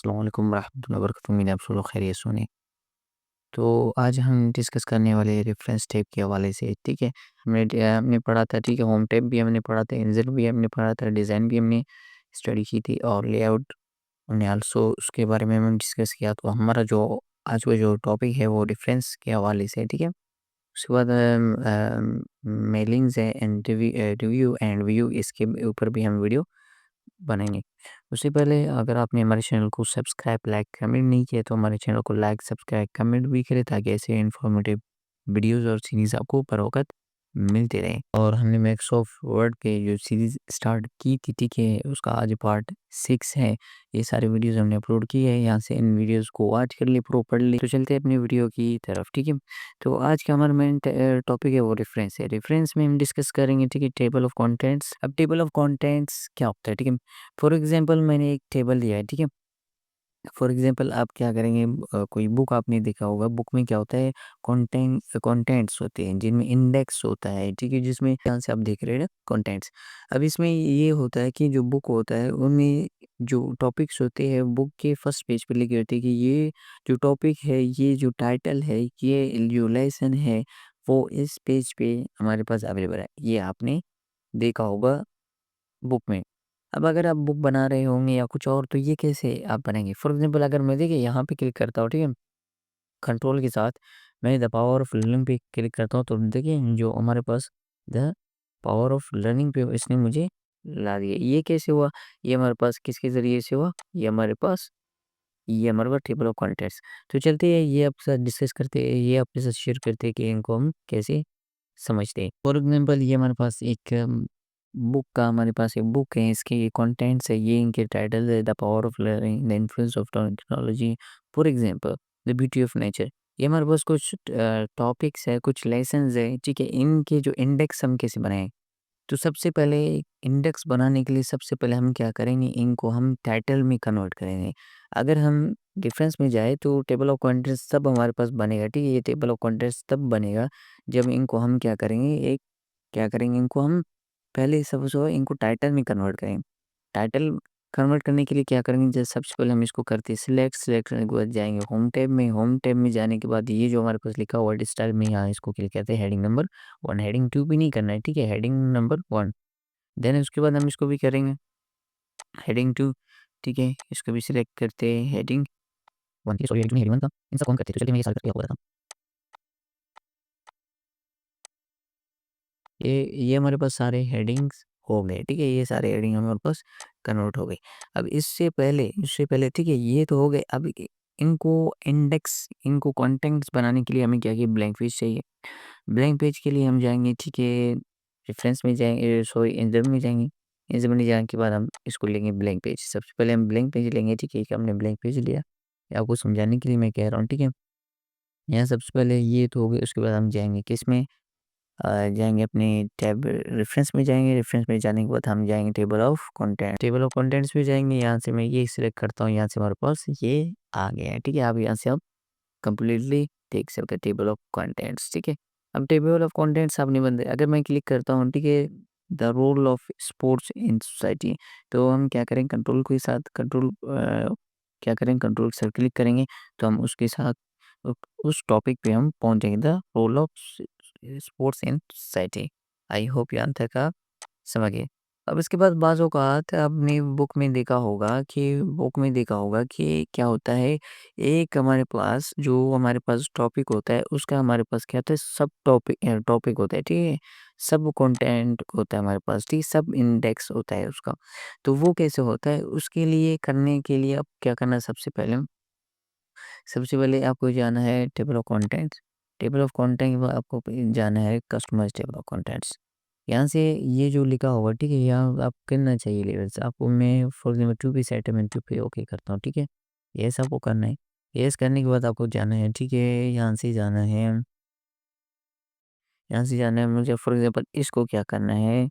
अस्सलाम वालेकुम रहमतुल्लाहि व बरकातहू। उम्मीद है आप सब लोग खैरियत से होंगे। तो आज हम डिस्कस करने वाले हैं रेफरेंस टैब के हवाले से, ठीक है। हमने पढ़ा था, ठीक है, होम टैब भी हमने पढ़ा था, इंसर्ट भी हमने पढ़ा था, डिज़ाइन भी हमने स्टडी की थी और लेआउट हमने आल्सो उसके बारे में हमने डिस्कस किया। तो हमारा जो आज का जो टॉपिक है वो रेफरेंस के हवाले से है, ठीक है। उसके बाद मेलिंग्स है एंड रिव्यू एंड व्यू, इसके ऊपर भी हम वीडियो बनाएँगे। उससे पहले अगर आपने हमारे चैनल को सब्सक्राइब, लाइक, कमेंट नहीं किया तो हमारे चैनल को लाइक, सब्सक्राइब, कमेंट भी करें ताकि ऐसे इन्फॉर्मेटिव वीडियोज़ और सीरीज़ आपको बर वक़्त मिलते रहें। और हमने माइक्रोसॉफ्ट वर्ड पे जो सीरीज़ स्टार्ट की थी, ठीक है, उसका आज पार्ट 6 है। ये सारे वीडियोज़ हमने अपलोड किए हैं, यहाँ से इन वीडियोज़ को वॉच कर लिए प्रॉपर्ली। तो चलते हैं अपनी वीडियो की तरफ, ठीक है। तो आज का हमारा मेन टॉपिक है वो रेफरेंस है। रेफरेंस में हम डिस्कस करेंगे, ठीक है, टेबल ऑफ कंटेंट्स। अब टेबल ऑफ कंटेंट्स क्या होता है, ठीक है। फॉर एग्जांपल मैंने एक टेबल लिया है, ठीक है। फॉर एग्जांपल आप क्या करेंगे, कोई बुक आपने देखा होगा, बुक में क्या होता है, कंटेंट्स होते हैं जिनमें इंडेक्स होता है, ठीक है, जिसमें यहाँ से आप देख रहे हैं ना कंटेंट्स। अब इसमें ये होता है कि जो बुक होता है उनमें जो टॉपिक्स होते हैं बुक के फर्स्ट पेज पे लिखे होते हैं कि ये जो टॉपिक है, ये जो टाइटल है, ये जो लेसन है, वो इस पेज पे हमारे पास अवेलेबल है। ये आपने देखा होगा बुक में। अब अगर आप बुक बना रहे होंगे या कुछ और तो ये कैसे आप बनाएँगे? फॉर एग्ज़ाम्पल अगर मैं देखिए यहाँ पे क्लिक करता हूँ, ठीक है? कंट्रोल के साथ मैं द पावर ऑफ लर्निंग पे क्लिक करता हूँ तो देखिए जो हमारे पास द पावर ऑफ लर्निंग पे इसने मुझे ला दिया। ये कैसे हुआ? ये हमारे पास किसके ज़रिए से हुआ? ये हमारे पास टेबल ऑफ कंटेंट्स। तो चलते हैं ये आपके साथ डिस्कस करते हैं, ये आपके साथ शेयर करते हैं कि इनको हम कैसे समझते हैं। फॉर एग्ज़ाम्पल ये हमारे पास एक बुक का हमारे पास एक बुक है, इसके ये कंटेंट्स है, ये इनके टाइटल है, the power of learning, the influence of technology, for example the beauty of nature. ये हमारे पास कुछ टॉपिक्स है, कुछ लेसन्स है, ठीक है, इनके जो इंडेक्स हम कैसे बनाएँ? तो सबसे पहले इंडेक्स बनाने के लिए सबसे पहले हम क्या करेंगे, इनको हम टाइटल में कन्वर्ट करेंगे। अगर हम डिफरेंस में जाए तो टेबल ऑफ कंटेंट्स तब हमारे पास बनेगा, ठीक है, ये टेबल ऑफ कंटेंट्स तब बनेगा जब इनको हम क्या करेंगे, इनको हम पहले सबसे इनको टाइटल में कन्वर्ट करेंगे। टाइटल कन्वर्ट करने के लिए क्या करेंगे, जैसे सबसे पहले हम इसको करते हैं सिलेक्ट करने के बाद जाएँगे होम टैब में जाने के बाद ये जो हमारे पास लिखा हुआ है स्टाइल में, यहाँ इसको क्लिक करते हैं हेडिंग नंबर 1, हेडिंग 2 भी नहीं करना है, ठीक है, हेडिंग नंबर 1। देन उसके बाद हम इसको भी करेंगे हेडिंग 2, ठीक है, इसको भी सिलेक्ट करते हैं हेडिंग 1, ठीक है, सॉरी हेडिंग 2 नहीं, हेडिंग 1 था, इन सबको हम करते हैं। तो चलिए मैं ये सारा करके आपको बताता हूँ। ये हमारे पास सारे हेडिंग्स हो गए, ठीक है, ये सारे हेडिंग हमारे पास कन्वर्ट हो गए। अब इससे पहले ठीक है, ये तो हो गए। अब इनको कंटेंट्स बनाने के लिए हमें क्या ब्लैंक पेज चाहिए। ब्लैंक पेज के लिए हम जाएंगे, ठीक है, रेफरेंस में जाएंगे, सॉरी इंसर्ट में जाएंगे। इंसर्ट में जाने के बाद हम इसको लेंगे ब्लैंक पेज। सबसे पहले हम ब्लैंक पेज लेंगे, ठीक है, कि हमने ब्लैंक पेज लिया, ये आपको समझाने के लिए मैं कह रहा हूँ, ठीक है। यहाँ सबसे पहले ये तो हो गया, उसके बाद हम जाएंगे किस में, जाएँगे अपने टैब रेफ़रेंस में जाएँगे, रेफ़रेंस में जाने के बाद हम जाएँगे टेबल ऑफ कंटेंट्स में जाएँगे, यहाँ से मैं ये सिलेक्ट करता हूँ, यहाँ से हमारे पास ये आ गया है, ठीक है। अब यहाँ से आप कंप्लीटली देख सकते हैं टेबल ऑफ कंटेंट्स, ठीक है। अब टेबल ऑफ कंटेंट्स आपने बंद अगर मैं क्लिक करता हूँ, ठीक है, the role of sports in society, तो हम क्या करेंगे क्या करेंगे कंट्रोल से क्लिक करेंगे तो हम उसके साथ उ उस टॉपिक पे हम पहुँच जाएँगे, the role of sports in society. I hope ये अंतर का समझ गए। अब इसके बाद बाज़ औक़ात आपने बुक में देखा होगा कि क्या होता है, एक हमारे पास टॉपिक होता है, उसका हमारे पास क्या होता है, टॉपिक होता है, ठीक है? सब कंटेंट होता है हमारे पास, ठीक है? सब इंडेक्स होता है उसका। तो वो कैसे होता है, उसके लिए करने के लिए आप क्या करना है, सबसे पहले आपको जाना है table of contents. Table of content के बाद आपको जाना है कस्टमाइज़ टेबल ऑफ कंटेंट्स। यहाँ से ये जो लिखा होगा, ठीक है, यहाँ आप करना चाहिए लेवल्स आपको। मैं फॉर एग्ज़ाम्पल 2 पे सेट है, मैं 2 पे ओके करता हूँ, ठीक है। येस आपको करना है। येस करने के बाद आपको जाना है, ठीक है, यहाँ से जाना है मुझे फॉर एग्ज़ाम्पल इसको क्या करना है,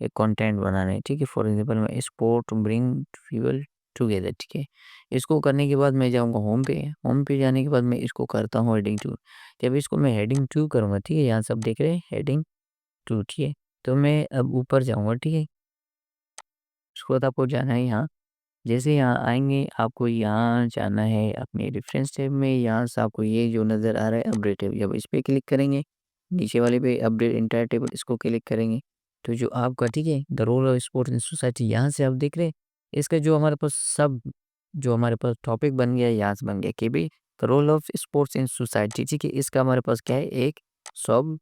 एक कंटेंट बनाना है, ठीक है। फॉर एग्ज़ाम्पल मैं स्पोर्ट ब्रिंग पीपल टुगेदर, ठीक है। इसको करने के बाद मैं जाऊँगा होम पे जाने के बाद मैं इसको करता हूँ हेडिंग 2। जब इसको मैं हेडिंग 2 करूँगा, ठीक है, यहाँ सब देख रहे हैं हेडिंग 2, ठीक है। तो मैं अब ऊपर जाऊँगा, ठीक है। उसके बाद आपको जाना है यहाँ जैसे यहाँ आएँगे, आपको यहाँ जाना है अपने रेफ़रेंस टैब में, यहाँ से आपको ये जो नज़र आ रहा है अपडेट टैब, जब इस पे क्लिक करेंगे, नीचे वाले पे अपडेट एंटायर टेबल इसको क्लिक करेंगे, तो जो आपका ठीक है, the role of sports in society यहाँ से आप देख रहे हैं, इसका जो हमारे पास जो हमारे पास टॉपिक बन गया है, यहाँ से बन गया कि भई the role of sports in society, ठीक है, इसका हमारे पास क्या है, एक सब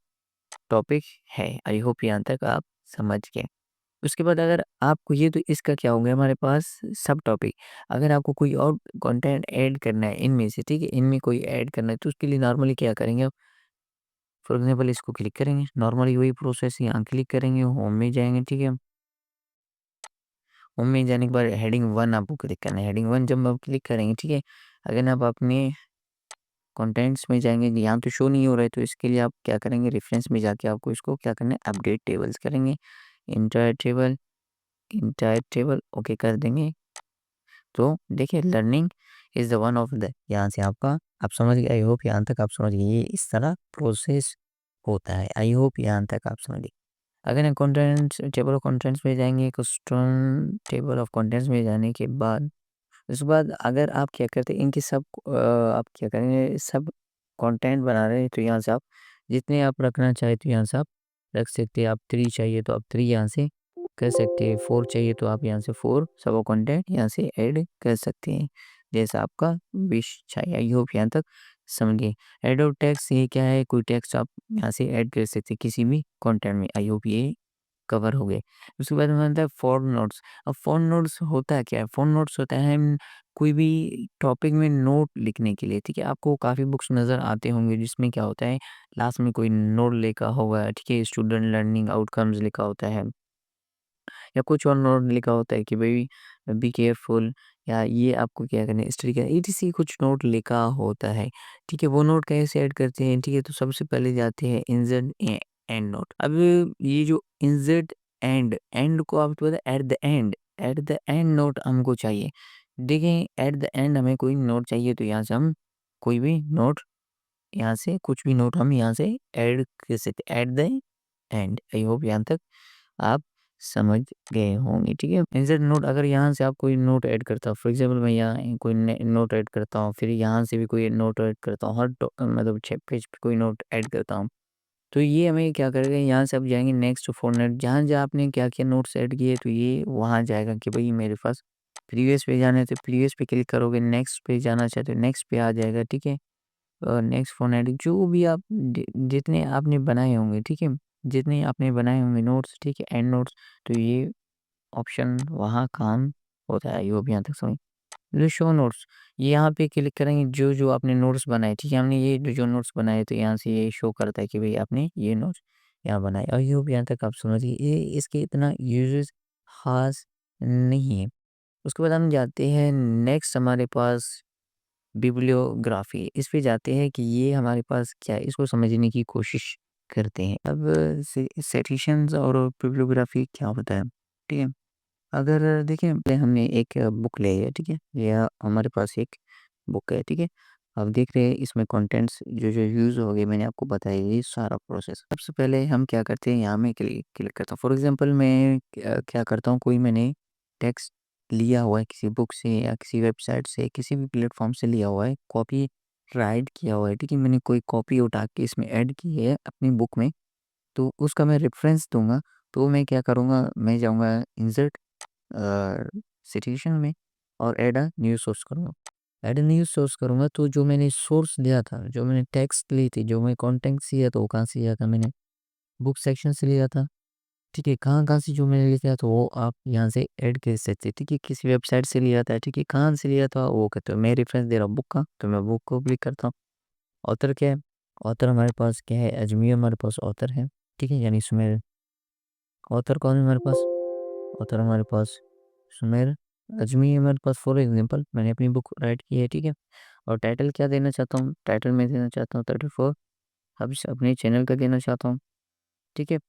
टॉपिक है। आई होप यहाँ तक आप समझ गए। उसके बाद अगर आपको ये तो इसका क्या हो गया हमारे पास सब टॉपिक। अगर आपको कोई और कंटेंट ऐड करना है इनमें से, ठीक है? इनमें कोई ऐड करना है तो उसके लिए नॉर्मली क्या करेंगे आप, फॉर एग्ज़ाम्पल इसको क्लिक करेंगे। नॉर्मली वही प्रोसेस यहाँ क्लिक करेंगे, होम में जाएँगे, ठीक है? होम में जाने के बाद हेडिंग 1 आपको क्लिक करना है। हेडिंग 1 जब आप क्लिक करेंगे, ठीक है? अगर आप अपने कंटेंट्स में जाएँगे, यहाँ तो शो नहीं हो रहा है तो इसके लिए आप क्या करेंगे, रेफरेंस में जाके आपको इसको क्या करना है, अपडेट टेबल्स करेंगे। एंटायर टेबल ओके कर देंगे। तो देखिए learning is the one of the, यहाँ से आपका आप समझ गए। आई होप यहाँ तक आप समझ गए, ये इस तरह प्रोसेस होता है। आई होप यहाँ तक आप समझ गए। अगर हम कंटेंट्स टेबल ऑफ कंटेंट्स में जाएँगे, कस्टम टेबल ऑफ कंटेंट्स में जाने के बाद उसके बाद अगर आप क्या करते हैं इनके सब आप क्या करेंगे, सब कंटेंट बना रहे हैं तो यहाँ से आप जितने आप रखना चाहे तो यहाँ से आप रख सकते हैं। आप 3 चाहिए तो आप 3 यहाँ से कर सकते हैं, 4 चाहिए तो आप यहाँ से 4 सब कंटेंट यहाँ से ऐड कर सकते हैं, जैसा आपका विश चाहिए। आई होप यहाँ तक समझ गए। ऐड और टेक्स्ट ये क्या है, कोई टेक्स्ट आप यहाँ से ऐड कर सकते हैं किसी भी कंटेंट में। आई होप ये कवर हो गए। उसके बाद में आता है फ़ोन नोट्स। अब फ़ोन नोट्स होता है क्या है? फ़ोन नोट्स होता है कोई भी टॉपिक में नोट लिखने के लिए, ठीक है? आपको काफ़ी बुक्स नज़र आते होंगे जिसमें क्या होता है, लास्ट में कोई नोट लिखा होगा, ठीक है? स्टूडेंट लर्निंग आउटकम्स लिखा होता है या कुछ और नोट लिखा होता है कि भई बी केयरफुल या ये आपको क्या करना है, स्टडी करना है, ईटीसी कुछ नोट लिखा होता है, ठीक है? वो नोट कैसे ऐड करते हैं, ठीक है? तो सबसे पहले जाते हैं इंसर्ट एंड नोट। अब ये जो इंसर्ट एंड को आप पता है एट द एंड नोट हमको चाहिए। देखें एट द एंड हमें कोई नोट चाहिए तो यहाँ से हम कोई भी नोट यहाँ से कुछ भी नोट हम यहाँ से ऐड कर सकते हैं at the end. I hope यहाँ तक आप समझ गए होंगे, ठीक है? इंसर्ट नोट अगर यहाँ से आप कोई नोट ऐड करता हूँ, फॉर एग्ज़ाम्पल मैं यहाँ कोई नोट ऐड करता हूँ, फिर यहाँ से भी कोई नोट ऐड करता हूँ, हर मतलब 6 पेज पे कोई नोट ऐड करता हूँ। तो ये हमें क्या करेगा, यहाँ से आप जाएँगे नेक्स्ट फॉर्मेट, जहाँ-जहाँ आपने क्या-क्या नोट्स ऐड किए तो ये वहाँ जाएगा कि भई मेरे पास प्रीवियस पे जाना है तो प्रीवियस पे क्लिक करोगे, नेक्स्ट पे जाना चाहते हो नेक्स्ट पे आ जाएगा, ठीक है? नेक्स्ट फ़ॉर्मेट जो भी आप जितने आपने बनाए होंगे, ठीक है? जितने आपने बनाए होंगे नोट्स, ठीक है? एंड नोट्स, तो ये ऑप्शन वहाँ काम होता है। आई होप यहाँ तक समझ। जो शो नोट्स, ये यहाँ पे क्लिक करेंगे जो आपने नोट्स बनाए, ठीक है? हमने ये जो नोट्स बनाए तो यहाँ से ये शो करता है कि भई आपने ये नोट्स यहाँ बनाए। आई होप यहाँ तक आप समझ गए। ये इसके इतना यूज़ेज़ ख़ास नहीं है। उसके बाद हम जाते हैं नेक्स्ट हमारे पास बिब्लियोग्राफ़ी। इस पे जाते हैं कि ये हमारे पास क्या है, इसको समझने की कोशिश करते हैं। अब से सिटेशंस और बिब्लियोग्राफ़ी क्या होता है, ठीक है? अगर देखिए पहले हमने एक बुक ले है, ठीक है? या हमारे पास एक बुक है, ठीक है? अब देख रहे हैं इसमें कंटेंट्स जो यूज़ हो गए मैंने आपको बताया ये सारा प्रोसेस। सबसे पहले हम क्या करते हैं, यहाँ मैं क्लिक क्लिक करता हूँ। फॉर एग्ज़ाम्पल मैं क्या करता हूँ, कोई मैंने टेक्स्ट लिया हुआ है किसी बुक से या किसी वेबसाइट से, किसी भी प्लेटफ़ॉर्म से लिया हुआ है, कॉपी राइट किया हुआ है, ठीक है? मैंने कोई कॉपी उठा के इसमें ऐड की है अपनी बुक में, तो उसका मैं रेफ़रेंस दूँगा, तो मैं क्या करूँगा, मैं जाऊँगा इंसर्ट सिचुएशन में और ऐड अ न्यू सोर्स करूँगा। ऐड अ न्यू सोर्स करूँगा तो जो मैंने सोर्स लिया था, जो मैंने टेक्स्ट ली थी, जो मैं कॉन्टेंट्स लिया था वो कहाँ से लिया था मैंने? बुक सेक्शन से लिया था, ठीक है? कहाँ-कहाँ से जो मैंने लिया था वो आप यहाँ से ऐड कर सकते हैं, ठीक है? किसी वेबसाइट से लिया था, ठीक है? कहाँ से लिया था वो कहते हो, मैं रेफ़रेंस दे रहा हूँ बुक का, तो मैं बुक को क्लिक करता हूँ। ऑथर क्या है? ऑथर हमारे पास क्या है? अजमी हमारे पास ऑथर है, ठीक है? यानी सुमेर। ऑथर कौन है हमारे पास? ऑथर हमारे पास सुमेर अजमी है हमारे पास। फॉर एग्जांपल मैंने अपनी बुक राइट की है, ठीक है? और टाइटल क्या देना चाहता हूँ? टाइटल मैं देना चाहता हूँ 34 हब्स अपने चैनल का देना चाहता हूँ, ठीक है?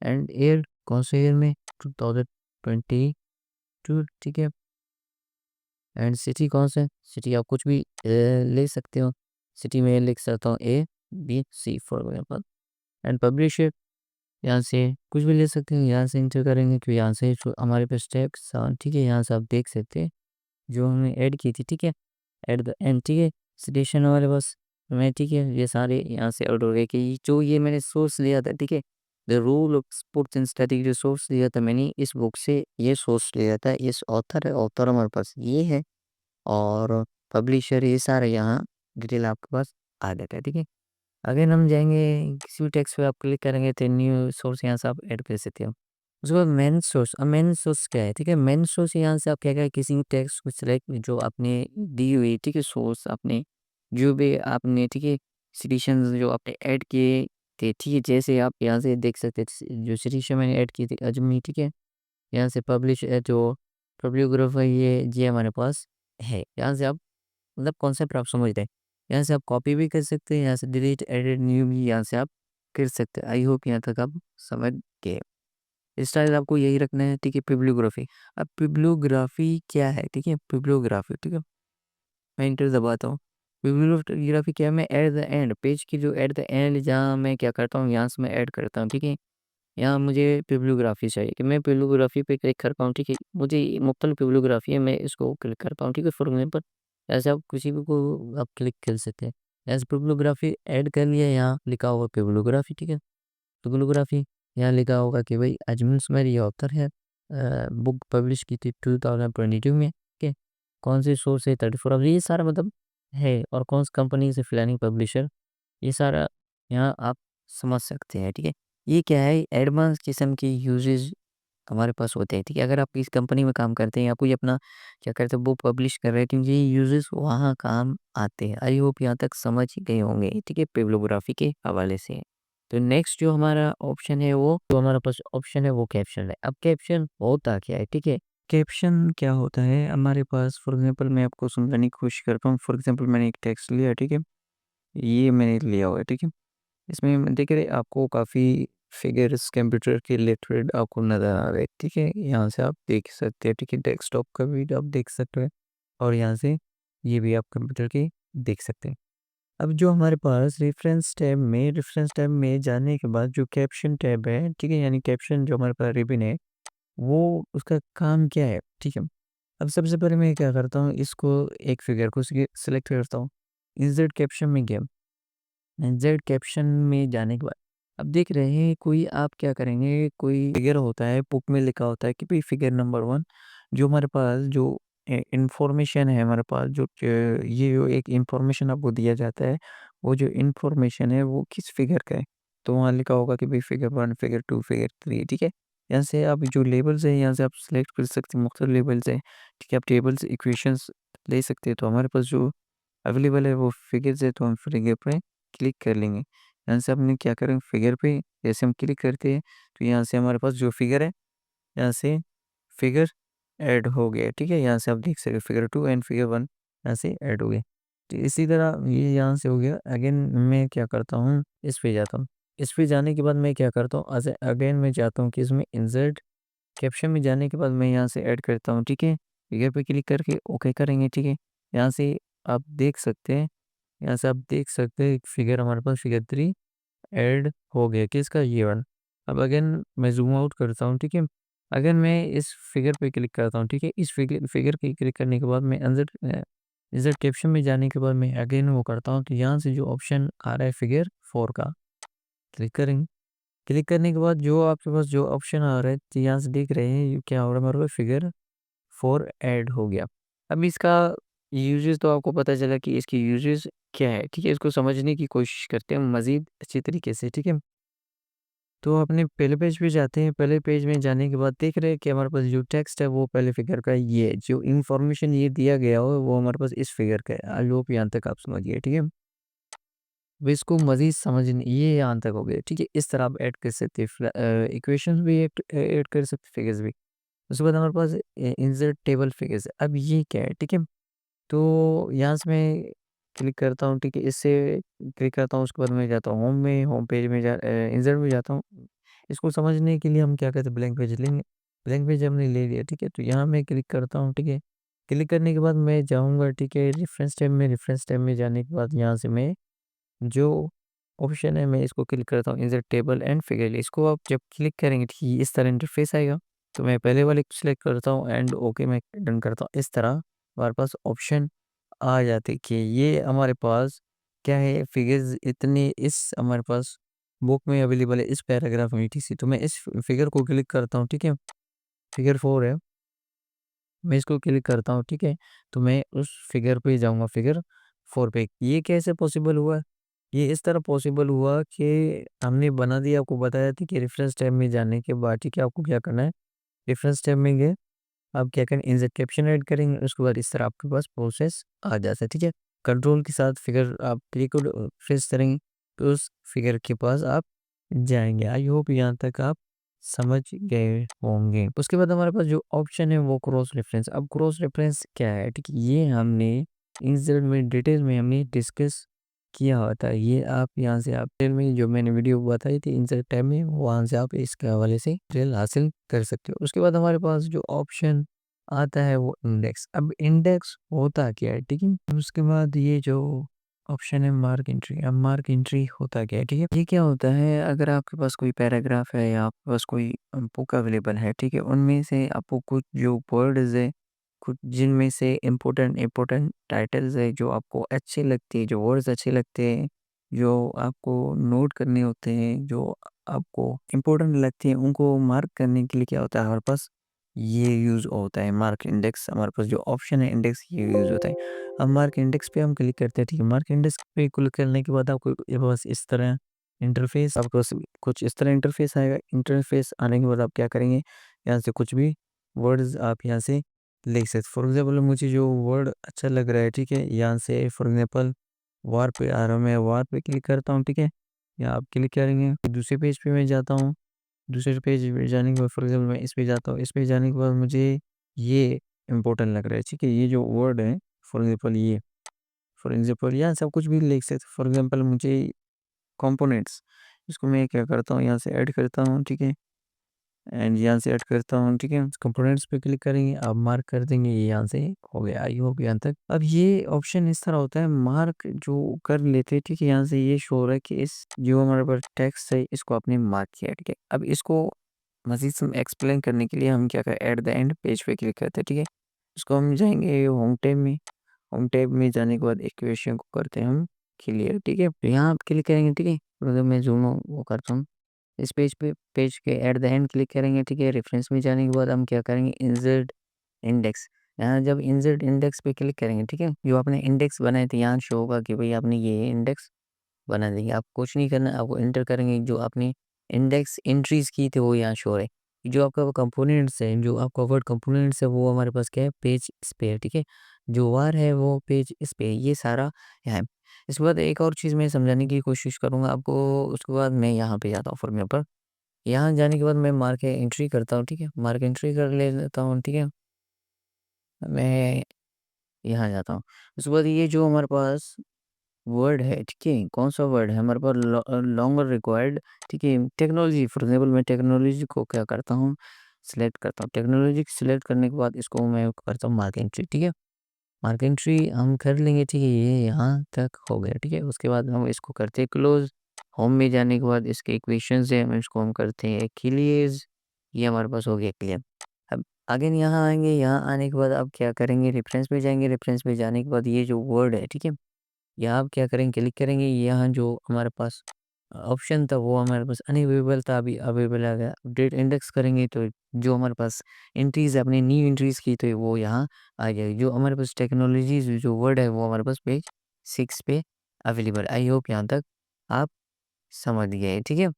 एंड ईयर कौन से ईयर में? 2022, ठीक है? एंड सिटी कौन सा है? सिटी आप कुछ भी ले सकते हो। सिटी में लिख सकता हूँ A, B, C for example. And publisher यहाँ से कुछ भी ले सकते हो, यहाँ से एंटर करेंगे तो यहाँ से जो हमारे पास टेक्स्ट ठीक है, यहाँ से आप देख सकते हैं जो हमने ऐड की थी, ठीक है, एट द एंड, ठीक है, सिटेशन हमारे पास में, ठीक है, ये सारे यहाँ से ऐड हो गए कि जो ये मैंने सोर्स लिया था, ठीक है, the rule of sports and static, जो सोर्स लिया था मैंने इस बुक से, ये सोर्स लिया था, इस ऑथर है, ऑथर हमारे पास ये है, और पब्लिशर, ये सारे यहाँ डिटेल आपके पास आ जाता है, ठीक है। अगेन हम जाएँगे किसी भी टेक्स्ट पे आप क्लिक करेंगे तो न्यू सोर्स यहाँ से आप ऐड कर सकते हो। उसके बाद मेन सोर्स, अब मेन सोर्स क्या है? ठीक है, मेन सोर्स यहाँ से आप क्या करें, किसी भी टेक्स्ट को सिलेक्ट जो आपने दी हुई, ठीक है, सोर्स आपने जो भी आपने, ठीक है, सिटेशंस जो आपने ऐड किए थे, ठीक है, जैसे आप यहाँ से देख सकते हैं जो सिटेशन मैंने ऐड की थी अजमी, ठीक है, यहाँ से पब्लिश जो बिब्लियोग्राफर ये हमारे पास है। यहाँ से आप मतलब कॉन्सेप्ट आप समझ रहे हैं। यहाँ से आप कॉपी भी कर सकते हैं, यहाँ से डिलीट, एडिट, न्यू भी यहाँ से आप कर सकते हैं। आई होप यहाँ तक आप समझ गए। स्टाइल आपको यही रखना है, ठीक है, बिब्लियोग्राफी। अब बिब्लियोग्राफी क्या है? ठीक है, बिब्लियोग्राफी, ठीक है, मैं एंटर दबाता हूँ। बिब्लियोग्राफी क्या है? मैं एट द एंड पेज की जो एट द एंड जहाँ मैं क्या करता हूँ, यहाँ से मैं ऐड करता हूँ, ठीक है। यहाँ मुझे बिब्लियोग्राफी चाहिए कि मैं बिब्लियोग्राफी पे क्लिक कर पाऊँ, ठीक है। मुझे मुख्तलिफ बिब्लियोग्राफी है, मैं इसको क्लिक कर पाऊँ, ठीक है। फॉर एग्जाम्पल ऐसे आप किसी भी को आप क्लिक कर सकते हैं। ऐसे बिब्लियोग्राफी ऐड कर लिया, यहाँ लिखा होगा बिब्लियोग्राफी, ठीक है। बिब्लियोग्राफी यहाँ लिखा होगा कि भाई अजमल सुमेर ये ऑथर है, बुक पब्लिश की थी 2022 में, ठीक है। कौन सी सोर्स है 34, अब ये सारा मतलब है, और कौन सी कंपनी से फिलहानी पब्लिशर, ये सारा यहाँ आप समझ सकते हैं, ठीक है। ये क्या है, एडवांस किस्म की यूजेज हमारे पास होते हैं, ठीक है। अगर आप इस कंपनी में काम करते हैं या कोई अपना क्या करते हैं बुक पब्लिश कर रहे हैं, क्योंकि ये यूजेस वहाँ काम आते हैं। आई होप यहाँ तक समझ गए होंगे, ठीक है, बिब्लियोग्राफी के हवाले से। तो नेक्स्ट जो हमारा ऑप्शन है, वो जो हमारे पास ऑप्शन है वो कैप्शन है। अब कैप्शन होता क्या है, ठीक है। कैप्शन क्या होता है हमारे पास, फॉर एग्जांपल मैं आपको समझाने की कोशिश करता हूँ। फॉर एग्जांपल मैंने एक टेक्स्ट लिया, ठीक है, ये मैंने लिया हुआ है, ठीक है। इसमें देख रहे आपको काफ़ी फिगर्स कंप्यूटर के रिलेटेड आपको नज़र आ रहे हैं, ठीक है। यहाँ से आप देख सकते हैं, ठीक है, डेस्कटॉप का भी आप देख सकते हैं, और यहाँ से ये भी आप कंप्यूटर के देख सकते हैं। अब जो हमारे पास रेफरेंस टैब में जाने के बाद जो कैप्शन टैब है, ठीक है, यानी कैप्शन जो हमारे पास रिबन है, वो उसका काम क्या है, ठीक है। अब सबसे पहले मैं क्या करता हूँ, इसको एक फिगर को सिलेक्ट करता हूँ, इंसर्ट कैप्शन में गया, जेड कैप्शन में जाने के बाद अब देख रहे हैं कोई आप क्या करेंगे, कोई फिगर होता है, बुक में लिखा होता है कि भाई फिगर नंबर 1, जो हमारे पास जो इंफॉर्मेशन है, हमारे पास जो ये जो एक इंफॉर्मेशन आपको दिया जाता है, वो जो इंफॉर्मेशन है वो किस फिगर का है, तो वहाँ लिखा होगा कि भाई फिगर 1, फिगर 2, फिगर 3, ठीक है। यहाँ से आप जो लेबल्स हैं, यहाँ से आप सेलेक्ट कर सकते हैं, मुख्तलिफ लेबल्स हैं, ठीक है। आप टेबल्स इक्वेशंस ले सकते हैं, तो हमारे पास जो अवेलेबल है वो फिगर्स है, तो हम फिगर पे क्लिक कर लेंगे। यहाँ से आपने क्या करें, फिगर पे जैसे हम क्लिक करते हैं, तो यहाँ से हमारे पास जो फिगर है, यहाँ से फिगर ऐड हो गया, ठीक है। यहाँ से आप देख सकते हो फिगर 2 एंड फिगर 1 यहाँ से ऐड हो गए। तो इसी तरह ये यहाँ से हो गया। अगेन मैं क्या करता हूँ, इस पे जाता हूँ। इस पे जाने के बाद मैं क्या करता हूँ, अगेन मैं जाता हूँ कि इसमें इंसर्ट कैप्शन में जाने के बाद मैं यहाँ से ऐड करता हूँ, ठीक है। फिगर पे क्लिक करके ओके करेंगे, ठीक है। यहाँ से आप देख सकते हैं, यहाँ से आप देख सकते हैं एक फिगर हमारे पास फिगर 3 ऐड हो गया, किसका, ये वाला। अब अगेन मैं ज़ूम आउट करता हूँ, ठीक है। अगेन मैं इस फिगर पे क्लिक करता हूँ, ठीक है। इस फिगर फिगर पे क्लिक करने के बाद मैं इंसर्ट कैप्शन में जाने के बाद मैं अगेन वो करता हूँ, तो यहाँ से जो ऑप्शन आ रहा है फिगर 4 का क्लिक करेंगे। क्लिक करने के बाद जो आपके पास जो ऑप्शन आ रहा है, तो यहाँ से देख रहे हैं ये क्या हो रहा है, हमारे पास फिगर 4 ऐड हो गया। अब इसका यूजेस तो आपको पता चला कि इसकी यूजेस क्या है, ठीक है। इसको समझने की कोशिश करते हैं मज़ीद अच्छी तरीके से, ठीक है। तो अपने पहले पेज पे जाते हैं, पहले पेज में जाने के बाद देख रहे हैं कि हमारे पास जो टेक्स्ट है वो पहले फिगर का ये है, जो इन्फॉर्मेशन ये दिया गया हो वो हमारे पास इस फिगर का है। आई होप यहाँ तक आप समझ गए, ठीक है। अब इसको मज़ीद समझने ये यहाँ तक हो गया, ठीक है। इस तरह आप ऐड कर सकते हैं, इक्वेशंस भी ऐड कर सकते हैं, फिगर्स भी। उसके बाद हमारे पास इंसर्ट टेबल फिगर्स है। अब ये क्या है, ठीक है। तो यहाँ से मैं क्लिक करता हूँ, ठीक है, इससे क्लिक करता हूँ, उसके बाद मैं जाता हूँ होम में, होम पेज में इंसर्ट में जाता हूँ। इसको समझने के लिए हम क्या करते हैं, ब्लैंक पेज लेंगे। ब्लैंक पेज हमने ले लिया, ठीक है। तो यहाँ मैं क्लिक करता हूँ, ठीक है। क्लिक करने के बाद मैं जाऊँगा, ठीक है, रेफरेंस टैब में जाने के बाद यहाँ से मैं जो ऑप्शन है मैं इसको क्लिक करता हूँ, इंसर्ट टेबल एंड फिगर। इसको आप जब क्लिक करेंगे, ठीक है, इस तरह इंटरफेस आएगा। तो मैं पहले वाले को सिलेक्ट करता हूँ एंड ओके मैं डन करता हूँ, इस तरह हमारे पास ऑप्शन आ जाते कि ये हमारे पास क्या है, फिगर्स इतने इस हमारे पास बुक में अवेलेबल है इस पैराग्राफ में टीसी। तो मैं इस फिगर को क्लिक करता हूँ, ठीक है, फिगर 4 है, मैं इसको क्लिक करता हूँ, ठीक है। तो मैं उस फिगर पे जाऊँगा, फिगर 4 पे। ये कैसे पॉसिबल हुआ? ये इस तरह पॉसिबल हुआ कि हमने बना दिया, आपको बताया था कि रेफरेंस टैब में जाने के बाद, ठीक है, आपको क्या करना है, रेफरेंस टैब में गए, आप क्या करें, इंसर्ट कैप्शन ऐड करेंगे, उसके बाद इस तरह आपके पास प्रोसेस आ जाता है, ठीक है। कंट्रोल के साथ फिगर आप क्लिक प्रेस करेंगे, तो उस फिगर के पास आप जाएँगे। आई होप यहाँ तक आप समझ गए होंगे। उसके बाद हमारे पास जो ऑप्शन है वो क्रॉस रेफरेंस। अब क्रॉस रेफरेंस क्या है? ठीक है, ये हमने इंसर्ट में डिटेल में हमने डिस्कस किया होता है। ये आप यहाँ से आप डिटेल में जो मैंने वीडियो बताई थी इंसर्ट टैब में, वहाँ से आप इसके हवाले से डिटेल हासिल कर सकते हो। उसके बाद हमारे पास जो ऑप्शन आता है वो इंडेक्स। अब इंडेक्स होता क्या है? ठीक है, उसके बाद ये जो ऑप्शन है मार्क एंट्री। अब मार्क एंट्री होता क्या है? ठीक है, ये क्या होता है, अगर आपके पास कोई पैराग्राफ है या आपके पास कोई बुक अवेलेबल है, ठीक है, उनमें से आपको कुछ जो वर्ड्स है, कुछ जिनमें से इम्पोर्टेंट इम्पोर्टेंट टाइटल्स है जो आपको अच्छे लगते हैं, जो वर्ड्स अच्छे लगते हैं, जो आपको नोट करने होते हैं, जो आपको इम्पोर्टेंट लगते हैं, उनको मार्क करने के लिए क्या होता है हमारे पास, ये यूज़ होता है मार्क इंडेक्स। हमारे पास जो ऑप्शन है इंडेक्स, ये यूज़ होता है। अब मार्क इंडेक्स पे हम क्लिक करते हैं, ठीक है। मार्क इंडेक्स पे क्लिक करने के बाद आपको ये बस इस तरह इंटरफेस, आपको कुछ इस तरह इंटरफेस आएगा। इंटरफेस आने के बाद आप क्या करेंगे, यहाँ से कुछ भी वर्ड्स आप यहाँ से लिख सकते। फॉर एग्जाम्पल मुझे जो वर्ड अच्छा लग रहा है, ठीक है, यहाँ से फॉर एग्जाम्पल वार पे आ रहा हूँ, मैं वार पे क्लिक करता हूँ, ठीक है। यहाँ आप क्लिक करेंगे, दूसरे पेज पे मैं जाता हूँ। दूसरे पेज पे जाने के बाद फॉर एग्जाम्पल मैं इस पे जाता हूँ। इस पे जाने के बाद मुझे ये इम्पोर्टेंट लग रहा है, ठीक है। ये जो वर्ड है, फॉर एग्जाम्पल यहाँ से आप कुछ भी लिख सकते। फॉर एग्जाम्पल मुझे कंपोनेंट्स, इसको मैं क्या करता हूँ, यहाँ से ऐड करता हूँ, ठीक है, एंड यहाँ से ऐड करता हूँ, ठीक है। कंपोनेंट्स पे क्लिक करेंगे, आप मार्क कर देंगे, ये यहाँ से हो गया। आई होप यहाँ तक। अब ये ऑप्शन इस तरह होता है, मार्क जो कर लेते हैं, ठीक है। यहाँ से ये शो हो रहा है कि इस जो हमारे पास टेक्स्ट है इसको आपने मार्क किया, ठीक है। अब इसको मजीद हम एक्सप्लेन करने के लिए हम क्या करें, एट द एंड पेज पे क्लिक करते हैं, ठीक है। इसको हम जाएंगे होम टैब में। होम टैब में जाने के बाद इक्वेशन को करते हैं हम क्लियर, ठीक है। तो यहाँ आप क्लिक करेंगे, ठीक है। तो मैं जूम वो करता हूँ, इस पेज के एट द एंड क्लिक करेंगे, ठीक है। रेफरेंस में जाने के बाद हम क्या करेंगे, इंसर्ट इंडेक्स। यहाँ जब इंसर्ट इंडेक्स पे क्लिक करेंगे, ठीक है, जो आपने इंडेक्स बनाए थे यहाँ शो होगा कि भाई आपने ये इंडेक्स बना देंगे। आप कुछ नहीं करना, आपको एंटर करेंगे, जो आपने इंडेक्स एंट्रीज की थे वो यहाँ शो है। जो आपका कंपोनेंट्स है, जो आपका वर्ड कंपोनेंट्स है, वो हमारे पास क्या है, पेज इस पे है, ठीक है। जो वार है वो पेज इस पे है, ये सारा यहाँ है। इसके बाद एक और चीज़ मैं समझाने की कोशिश करूँगा आपको। उसके बाद मैं यहाँ पे जाता हूँ फॉर एग्जाम्पल, यहाँ जाने के बाद मैं मार्क एंट्री करता हूँ, ठीक है। मार्क एंट्री कर ले लेता हूँ, ठीक है। मैं यहाँ जाता हूँ। उसके बाद ये जो हमारे पास वर्ड है, ठीक है, कौन सा वर्ड है हमारे पास, लॉन्गर रिक्वायर्ड, ठीक है। टेक्नोलॉजी, फॉर एग्जाम्पल मैं टेक्नोलॉजी को क्या करता हूँ, सिलेक्ट करता हूँ। टेक्नोलॉजी सिलेक्ट करने के बाद इसको मैं करता हूँ मार्क एंट्री, ठीक है। मार्क एंट्री हम कर लेंगे, ठीक है, ये यहाँ तक हो गया, ठीक है। उसके बाद हम इसको करते हैं क्लोज। होम में जाने के बाद इसके इक्वेशंस है, हम इसको हम करते हैं क्लियर। ये हमारे पास हो गया क्लियर। अब अगेन यहाँ आएंगे, यहाँ आने के बाद आप क्या करेंगे, रेफरेंस पे जाएंगे। रेफरेंस पे जाने के बाद ये जो वर्ड है, ठीक है, यहाँ आप क्या करेंगे, क्लिक करेंगे। यहाँ जो हमारे पास ऑप्शन था वो हमारे पास अनअवेलेबल था, अभी अवेलेबल आ गया। अपडेट इंडेक्स करेंगे तो जो हमारे पास एंट्रीज आपने न्यू एंट्रीज की तो वो यहाँ आ जाएगी। जो हमारे पास टेक्नोलॉजीज जो वर्ड है वो हमारे पास पेज 6 पे अवेलेबल। आई होप यहाँ तक आप समझ गए, ठीक है।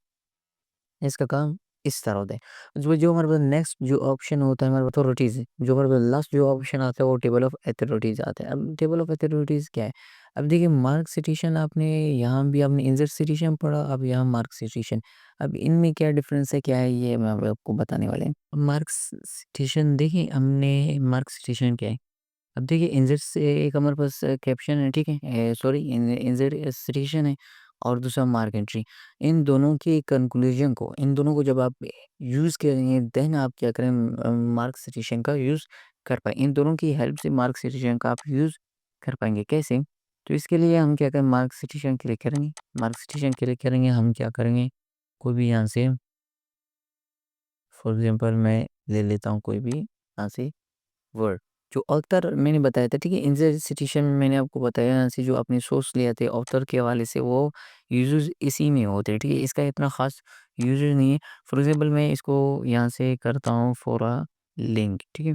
इसका काम इस तरह होता है। जो हमारे पास नेक्स्ट जो ऑप्शन होता है हमारे पास अथॉरिटीज़, जो हमारे पास लास्ट जो ऑप्शन आता है वो टेबल ऑफ अथॉरिटीज़ आता है। अब टेबल ऑफ अथॉरिटीज़ क्या है? अब देखिए, मार्क सिटेशन आपने यहाँ भी आपने इंसर्ट सिटेशन पढ़ा, अब यहाँ मार्क सिटेशन। अब इनमें क्या डिफरेंस है, क्या है, ये मैं अभी आपको बताने वाले हैं। मार्क सिटेशन देखिए, हमने मार्क सिटेशन क्या है। अब देखिए, इंसर्ट से एक हमारे पास कैप्शन है, ठीक है, सॉरी, इंसर्ट सिटेशन है और दूसरा मार्क एंट्री। इन दोनों को जब आप यूज़ करेंगे देन आप क्या करें, मार्क सिटेशन का यूज़ कर पाएँ। इन दोनों की हेल्प से मार्क सिटेशन का आप यूज़ कर पाएँगे। कैसे? तो इसके लिए हम क्या करें, मार्क सिटेशन क्लिक करेंगे। मार्क सिटेशन क्लिक करेंगे, हम क्या करेंगे, कोई भी यहाँ से फॉर एग्ज़ाम्पल मैं ले लेता हूँ कोई भी यहाँ से वर्ड। जो ऑथर मैंने बताया था, ठीक है? इंजर सिचुएशन में मैंने आपको बताया यहाँ से जो आपने सोर्स लिया थे ऑथर के हवाले से वो यूज़र्स इसी में होते हैं, ठीक है? इसका इतना ख़ास यूज़र नहीं है। फॉर एग्ज़ाम्पल मैं इसको यहाँ से करता हूँ फॉर अ लिंक, ठीक है?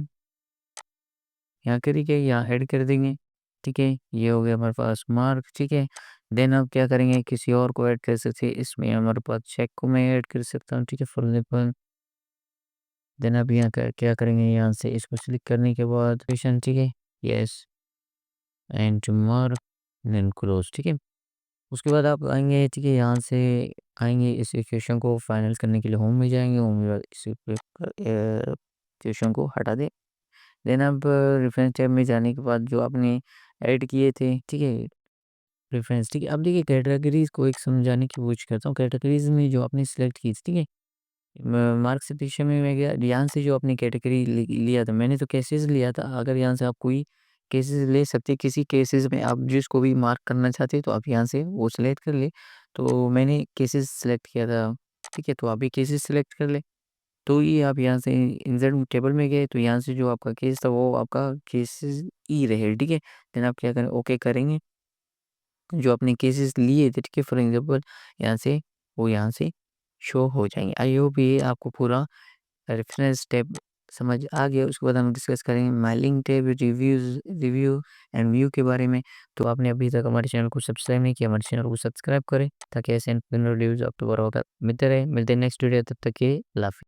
यहाँ करिए यहाँ ऐड कर देंगे, ठीक है? ये हो गया हमारे पास मार्क, ठीक है? देन अब क्या करेंगे किसी और को ऐड कर सकते हैं, इसमें हमारे पास चेक को मैं ऐड कर सकता हूँ, ठीक है? फॉर एग्ज़ाम्पल देन अब यहाँ क्या करेंगे यहाँ से इसको क्लिक करने के बाद क्वेश्चन, ठीक है? Yes and mark then close, ठीक है? उसके बाद आप आएँगे, ठीक है? यहाँ से आएँगे इस इक्वेशन को फाइनल करने के लिए होम में जाएँगे, होम में इस इक्वेशन को हटा दें। देन अब रेफरेंस टैब में जाने के बाद जो आपने ऐड किए थे, ठीक है? रेफरेंस, ठीक है? अब देखिए कैटेगरीज़ को एक समझाने की कोशिश करता हूँ। कैटेगरीज़ में जो आपने सिलेक्ट की थी, ठीक है? म मार्क्स सेक्शन में मैं गया, यहाँ से जो आपने कैटेगरी लिया था, मैंने तो केसेस लिया था। अगर यहाँ से आप कोई केसेस ले सकते, किसी केसेस में आप जिसको भी मार्क करना चाहते तो आप यहाँ से वो सिलेक्ट कर ले। तो मैंने केसेस सिलेक्ट किया था, ठीक है? तो आप भी केसेस सिलेक्ट कर ले। तो ये आप यहाँ से इंसर्ट टेबल में गए तो यहाँ से जो आपका केस था वो आपका केसेस ही रहे, ठीक है? देन आप क्या करें, ओके करेंगे। जो आपने केसेस लिए थे, ठीक है? फॉर एग्ज़ाम्पल यहाँ से वो यहाँ से शो हो जाएँगे। आई होप ये आपको पूरा रेफरेंस टैब समझ आ गया। उसके बाद हम डिस्कस करेंगे milling tab, review and view के बारे में। तो आपने अभी तक हमारे चैनल को सब्सक्राइब नहीं किया, हमारे चैनल को सब्सक्राइब करें ताकि ऐसे वीडियोज़ आप दोबारा मिलते रहे। मिलते हैं नेक्स्ट वीडियो, तब तक के लिए अल्लाह हाफ़िज़।